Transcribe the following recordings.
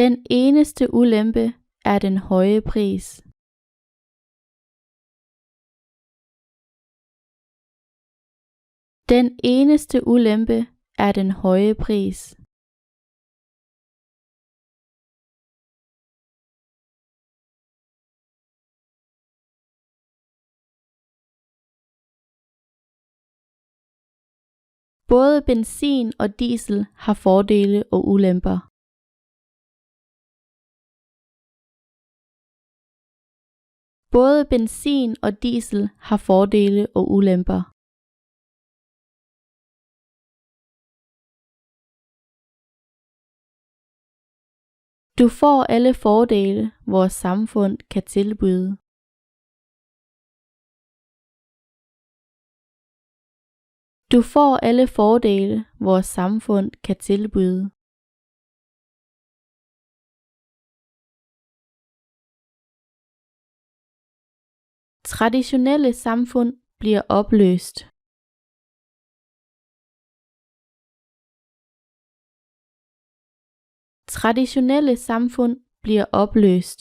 Den eneste ulempe er den høje pris. Den eneste ulempe er den høje pris. Både benzin og diesel har fordele og ulemper. Både benzin og diesel har fordele og ulemper. Du får alle fordele, vores samfund kan tilbyde. Du får alle fordele, vores samfund kan tilbyde. Traditionelle samfund bliver opløst. Traditionelle samfund bliver opløst.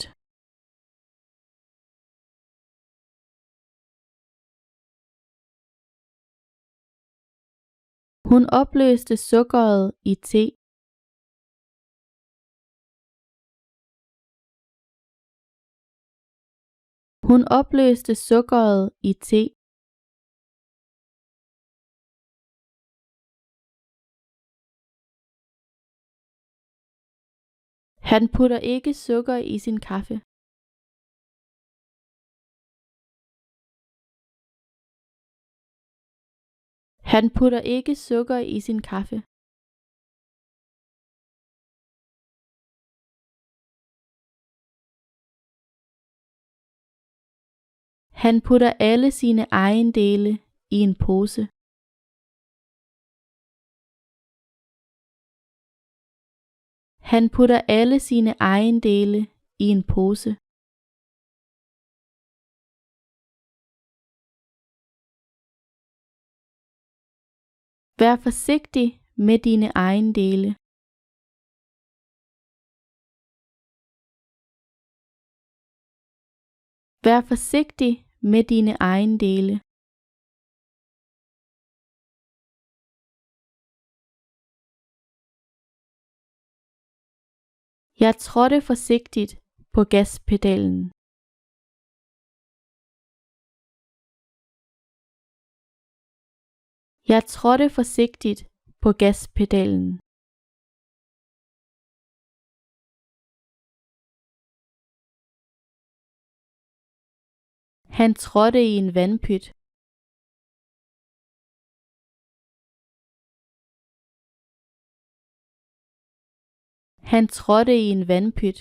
Hun opløste sukkeret i te. Hun opløste sukkeret i te. Han putter ikke sukker i sin kaffe. Han putter ikke sukker i sin kaffe. Han putter alle sine ejendele i en pose. Han putter alle sine ejendele i en pose. Vær forsigtig med dine ejendele. Vær forsigtig med dine ejendele. Jeg trådte forsigtigt på gaspedalen. Jeg trådte forsigtigt på gaspedalen. Han trådte i en vandpyt. Han trådte i en vandpyt.